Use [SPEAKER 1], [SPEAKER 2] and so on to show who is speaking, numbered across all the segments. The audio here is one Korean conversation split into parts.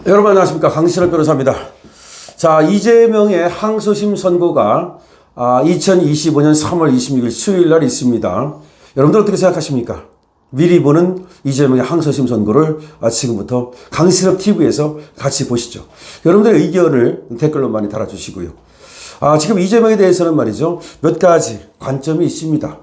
[SPEAKER 1] 여러분 안녕하십니까. 강신업 변호사입니다. 자, 이재명의 항소심 선고가 2025년 3월 26일 수요일 날 있습니다. 여러분들 어떻게 생각하십니까? 미리 보는 이재명의 항소심 선고를 지금부터 강신업 TV에서 같이 보시죠. 여러분들의 의견을 댓글로 많이 달아주시고요. 지금 이재명에 대해서는 말이죠, 몇 가지 관점이 있습니다.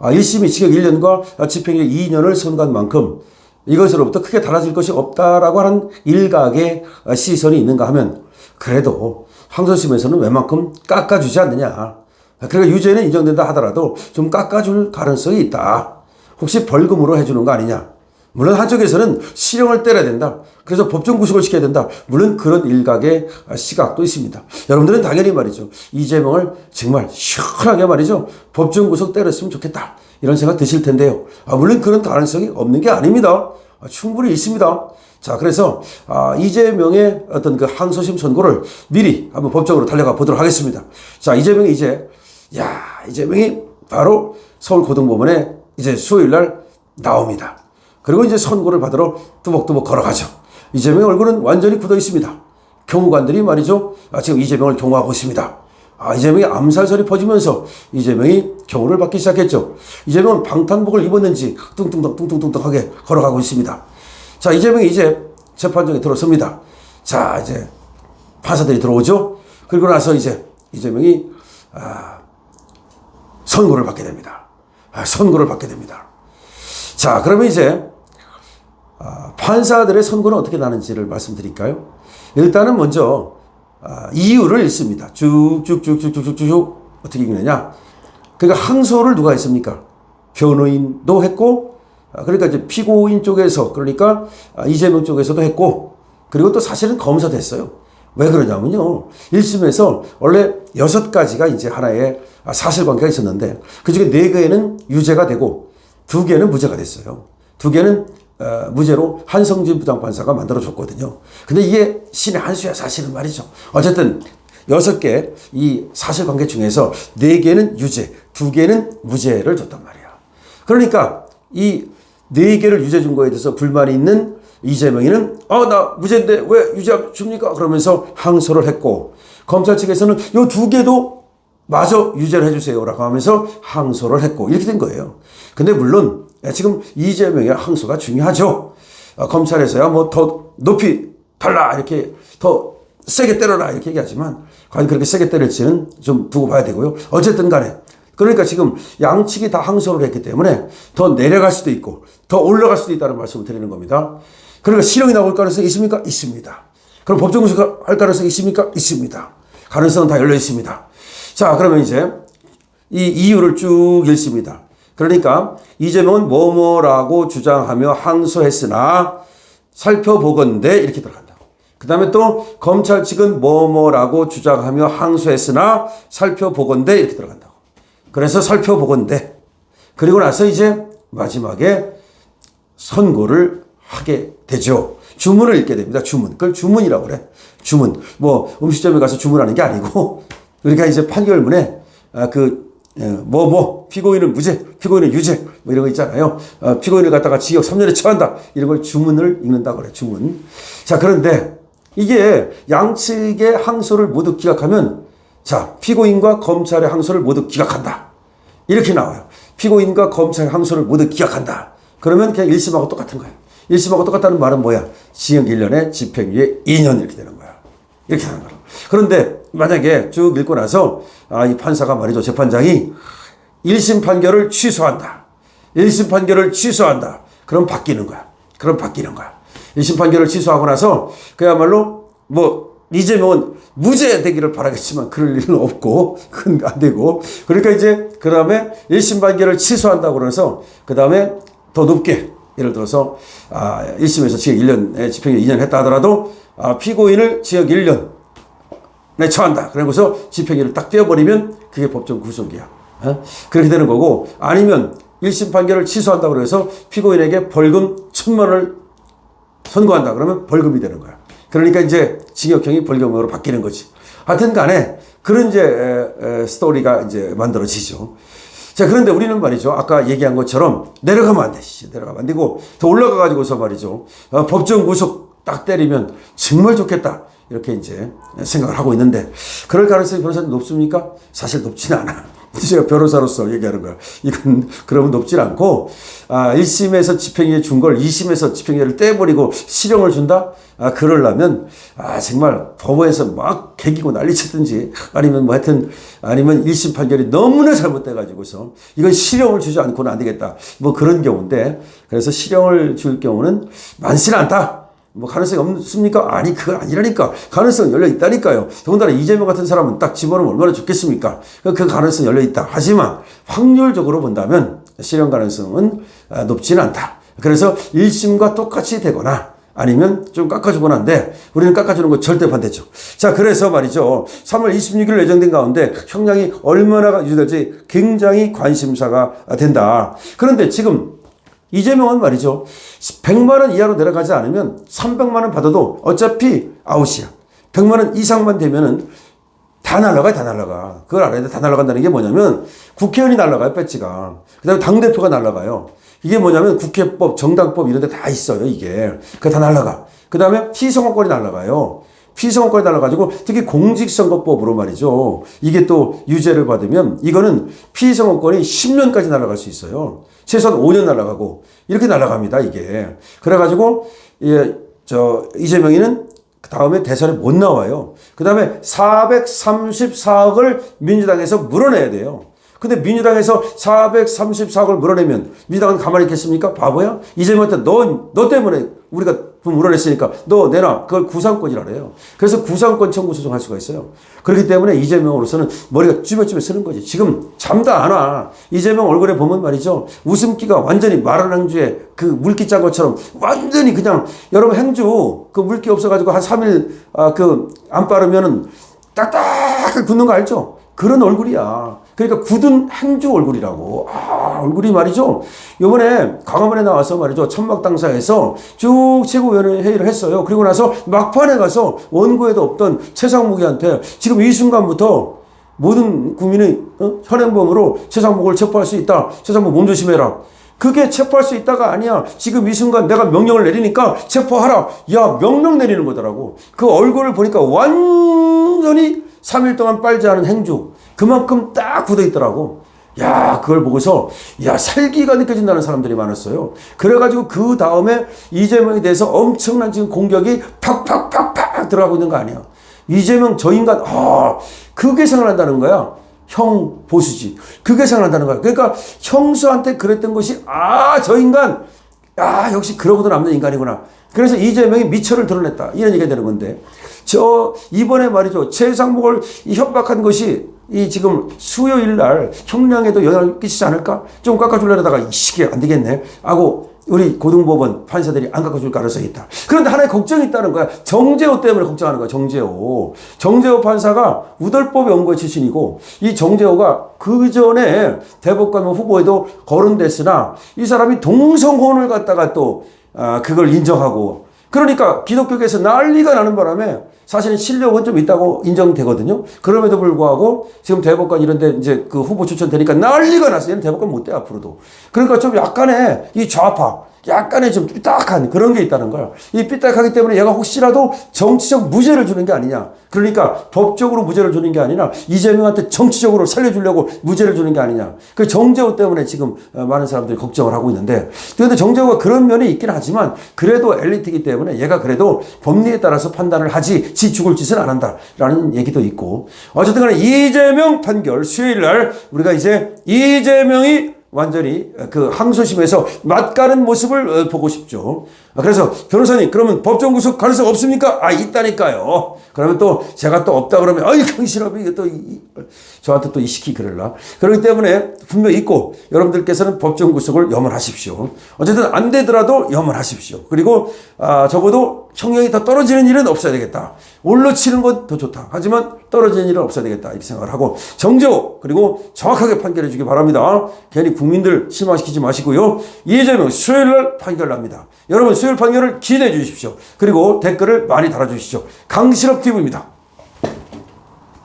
[SPEAKER 1] 1심이 징역 1년과 집행유예 2년을 선고한 만큼 이것으로부터 크게 달라질 것이 없다라고 하는 일각의 시선이 있는가 하면, 그래도 항소심에서는 웬만큼 깎아주지 않느냐. 그러니까 유죄는 인정된다 하더라도 좀 깎아줄 가능성이 있다. 혹시 벌금으로 해주는 거 아니냐. 물론 한쪽에서는 실형을 때려야 된다. 그래서 법정 구속을 시켜야 된다. 물론 그런 일각의 시각도 있습니다. 여러분들은 당연히 말이죠, 이재명을 정말 시원하게 말이죠, 법정 구속 때렸으면 좋겠다, 이런 생각 드실 텐데요. 물론 그런 가능성이 없는 게 아닙니다. 충분히 있습니다. 자, 그래서 이재명의 어떤 그 항소심 선고를 미리 한번 법적으로 달려가 보도록 하겠습니다. 자, 이재명이 바로 서울고등법원에 이제 수요일 날 나옵니다. 그리고 이제 선고를 받으러 뚜벅뚜벅 걸어가죠. 이재명의 얼굴은 완전히 굳어 있습니다. 경호관들이 말이죠, 지금 이재명을 경호하고 있습니다. 이재명의 암살설이 퍼지면서 이재명이 경호를 받기 시작했죠. 이재명은 방탄복을 입었는지 뚱뚱하게 걸어가고 있습니다. 자, 이재명이 이제 재판정에 들어섭니다. 자, 이제 판사들이 들어오죠. 그리고 나서 이제 이재명이 선고를 받게 됩니다. 자, 그러면 이제 판사들의 선고는 어떻게 나는지를 말씀드릴까요? 일단은 먼저 이유를 읽습니다. 쭉쭉쭉쭉쭉쭉 어떻게 읽느냐. 그러니까 항소를 누가 했습니까? 변호인도 했고, 그러니까 이제 피고인 쪽에서, 그러니까 이재명 쪽에서도 했고, 그리고 또 사실은 검사도 했어요. 왜 그러냐면요, 1심에서 원래 6가지가 이제 하나의 사실관계가 있었는데, 그 중에 4개는 유죄가 되고 2개는 무죄가 됐어요. 2개는 무죄로 한성진 부장판사가 만들어줬거든요. 근데 이게 신의 한 수야, 사실은 말이죠. 어쨌든 6개 이 사실관계 중에서 4개는 유죄, 2개는 무죄를 줬단 말이야. 그러니까 이 4개를 유죄 준 거에 대해서 불만이 있는 이재명이는 나 무죄인데 왜 유죄 줍니까? 그러면서 항소를 했고, 검찰 측에서는 이 2개도 마저 유죄를 해주세요라고 하면서 항소를 했고, 이렇게 된 거예요. 근데 물론 지금 이재명의 항소가 중요하죠. 검찰에서야 뭐 더 높이 달라, 이렇게 더 세게 때려라, 이렇게 얘기하지만 과연 그렇게 세게 때릴지는 좀 두고 봐야 되고요. 어쨌든 간에, 그러니까 지금 양측이 다 항소를 했기 때문에 더 내려갈 수도 있고 더 올라갈 수도 있다는 말씀을 드리는 겁니다. 그러니까 실형이 나올 가능성이 있습니까? 있습니다. 그럼 법정 구속할 가능성이 있습니까? 있습니다. 가능성은 다 열려 있습니다. 자, 그러면 이제 이 이유를 쭉 읽습니다. 그러니까 이재명은 뭐뭐라고 주장하며 항소했으나 살펴보건대, 이렇게 들어간다고. 그 다음에 또 검찰 측은 뭐뭐라고 주장하며 항소했으나 살펴보건대, 이렇게 들어간다고. 그래서 살펴보건대. 그리고 나서 이제 마지막에 선고를 하게 되죠. 주문을 읽게 됩니다. 주문. 그걸 주문이라고 그래. 주문. 뭐 음식점에 가서 주문하는 게 아니고, 그러니까 이제 판결문에 피고인은 무죄, 피고인은 유죄, 뭐 이런 거 있잖아요. 피고인을 갖다가 징역 3년에 처한다, 이런 걸 주문을 읽는다고 그래, 주문. 자, 그런데 이게 양측의 항소를 모두 기각하면, 자, 피고인과 검찰의 항소를 모두 기각한다, 이렇게 나와요. 피고인과 검찰의 항소를 모두 기각한다. 그러면 그냥 1심하고 똑같은 거예요. 1심하고 똑같다는 말은 뭐야? 징역 1년에 집행유예 2년, 이렇게 되는 거야. 이렇게 하는 거야. 그런데 만약에 쭉 읽고 나서 이 판사가 말이죠, 재판장이 1심 판결을 취소한다. 1심 판결을 취소한다. 그럼 바뀌는 거야. 1심 판결을 취소하고 나서 그야말로 이재명은 무죄 되기를 바라겠지만 그럴 일은 없고, 그건 안 되고, 그러니까 이제 그 다음에 1심 판결을 취소한다고 그래서 그 다음에 더 높게, 예를 들어서 1심에서 징역 1년에 집행유예 2년 했다 하더라도 피고인을 징역 1년에 처한다. 그러고서 집행유예를 딱 떼어버리면 그게 법정 구속이야. 그렇게 되는 거고, 아니면 1심 판결을 취소한다고 해서 피고인에게 벌금 1,000만 원을 선고한다. 그러면 벌금이 되는 거야. 그러니까 이제 징역형이 벌금으로 바뀌는 거지. 하여튼 간에 그런 이제 스토리가 이제 만들어지죠. 자, 그런데 우리는 말이죠, 아까 얘기한 것처럼 내려가면 안 돼. 내려가면 안 되고 더 올라가가지고서 말이죠, 법정 구속 딱 때리면 정말 좋겠다. 이렇게 이제 생각을 하고 있는데 그럴 가능성이 변호사님 높습니까? 사실 높지는 않아. 제가 변호사로서 얘기하는 거야. 이건 그러면 높질 않고 1심에서 집행유예 준 걸 2심에서 집행유예를 떼버리고 실형을 준다? 그러려면 정말 법원에서 막 개기고 난리쳤든지 아니면 뭐 하여튼 아니면 1심 판결이 너무나 잘못돼가지고서 이건 실형을 주지 않고는 안 되겠다. 뭐 그런 경우인데 그래서 실형을 줄 경우는 많지는 않다. 뭐 가능성이 없습니까? 아니 그건 아니라니까. 가능성은 열려 있다니까요. 더군다나 이재명 같은 사람은 딱 집어넣으면 얼마나 좋겠습니까? 그 가능성이 열려 있다. 하지만 확률적으로 본다면 실형 가능성은 높지는 않다. 그래서 1심과 똑같이 되거나 아니면 좀 깎아주거나 한데 우리는 깎아주는 거 절대 반대죠. 자, 그래서 말이죠. 3월 26일 예정된 가운데 형량이 얼마나 유지될지 굉장히 관심사가 된다. 그런데 지금 이재명은 말이죠. 100만 원 이하로 내려가지 않으면 300만 원 받아도 어차피 아웃이야. 100만 원 이상만 되면은 다 날라가요, 다 날라가. 그걸 알아야 돼. 다 날라간다는 게 뭐냐면 국회의원이 날라가요, 배지가. 그 다음에 당대표가 날라가요. 이게 뭐냐면 국회법, 정당법 이런 데 다 있어요, 이게. 그게 다 날라가. 그 다음에 피선거권이 날라가요. 피선거권이 달라가지고 특히 공직선거법으로 말이죠. 이게 또 유죄를 받으면 이거는 피선거권이 10년까지 날아갈 수 있어요. 최소한 5년 날아가고 이렇게 날아갑니다. 이게. 그래가지고 이재명이는 그 다음에 대선에 못 나와요. 그 다음에 434억을 민주당에서 물어내야 돼요. 근데 민주당에서 434억을 물어내면 민주당은 가만히 있겠습니까? 바보야? 이재명한테 너 때문에 우리가 돈 물어냈으니까 너 내놔. 그걸 구상권이라 그래요. 그래서 구상권 청구 소송할 수가 있어요. 그렇기 때문에 이재명으로서는 머리가 쭈뼛쭈뼛 쓰는 거지. 지금 잠도 안 와. 이재명 얼굴에 보면 말이죠. 웃음기가 완전히 마른 행주에 그 물기 짠 것처럼 완전히 그냥 여러분 행주 그 물기 없어가지고 한 3일 안 빠르면은 딱딱 굳는 거 알죠? 그런 얼굴이야. 그러니까 굳은 행주 얼굴이라고. 얼굴이 말이죠. 요번에 광화문에 나와서 말이죠. 천막당사에서 쭉 최고위원회 회의를 했어요. 그리고 나서 막판에 가서 원고에도 없던 최상목이한테 지금 이 순간부터 모든 국민의 현행범으로 최상목을 체포할 수 있다. 최상목 몸조심해라. 그게 체포할 수 있다가 아니야. 지금 이 순간 내가 명령을 내리니까 체포하라. 야, 명령 내리는 거더라고. 그 얼굴을 보니까 완전히 3일 동안 빨지 않은 행주. 그만큼 딱 굳어 있더라고. 야, 그걸 보고서 야, 살기가 느껴진다는 사람들이 많았어요. 그래가지고 그 다음에 이재명에 대해서 엄청난 지금 공격이 팍팍팍팍 들어가고 있는 거 아니야. 이재명 저 인간 그게 생각난다는 거야. 형 보수지. 그게 생각난다는 거야. 그러니까 형수한테 그랬던 것이 저 인간 역시 그러고도 남는 인간이구나. 그래서 이재명이 미처를 드러냈다. 이런 얘기가 되는 건데 이번에 말이죠. 최상목을 협박한 것이 이 지금 수요일 날 형량에도 영향을 끼치지 않을까? 좀 깎아주려다가 이 시기에 안 되겠네 하고 우리 고등법원 판사들이 안 깎아줄 가능성이 있다. 그런데 하나의 걱정이 있다는 거야. 정재호 때문에 걱정하는 거야. 정재호 판사가 우덜법 연구회 출신이고 이 정재호가 그 전에 대법관 후보에도 거론됐으나 이 사람이 동성혼을 갖다가 또 그걸 인정하고 그러니까 기독교계에서 난리가 나는 바람에 사실은 실력은 좀 있다고 인정되거든요. 그럼에도 불구하고 지금 대법관 이런데 이제 그 후보 추천되니까 난리가 났어요. 얘는 대법관 못 돼, 앞으로도. 그러니까 좀 약간의 이 좌파, 약간의 좀 삐딱한 그런 게 있다는 거야. 이 삐딱하기 때문에 얘가 혹시라도 정치적 무죄를 주는 게 아니냐. 그러니까 법적으로 무죄를 주는 게 아니라 이재명한테 정치적으로 살려주려고 무죄를 주는 게 아니냐. 그 정재호 때문에 지금 많은 사람들이 걱정을 하고 있는데 그런데 정재호가 그런 면이 있긴 하지만 그래도 엘리트이기 때문에 얘가 그래도 법리에 따라서 판단을 하지 지 죽을 짓은 안 한다라는 얘기도 있고 어쨌든 간에 이재명 판결 수요일 날 우리가 이제 이재명이 완전히 그 항소심에서 맛가는 모습을 보고 싶죠. 그래서 변호사님 그러면 법정 구속 가능성 없습니까? 있다니까요. 그러면 또 제가 또 없다 그러면 강신업이 이게 또 저한테 또 이 시키 그럴라. 그렇기 때문에 분명히 있고 여러분들께서는 법정 구속을 염원하십시오. 어쨌든 안 되더라도 염원하십시오. 그리고 적어도 형량이 더 떨어지는 일은 없어야 되겠다. 올라치는 건 더 좋다. 하지만 떨어지는 일은 없어야 되겠다. 이렇게 생각을 하고 정재호 그리고 정확하게 판결해 주기 바랍니다. 괜히 국민들 실망시키지 마시고요. 이재명 수요일 날 판결 납니다. 여러분 수요일 판결을 기대해 주십시오. 그리고 댓글을 많이 달아주시죠. 강신업 TV입니다.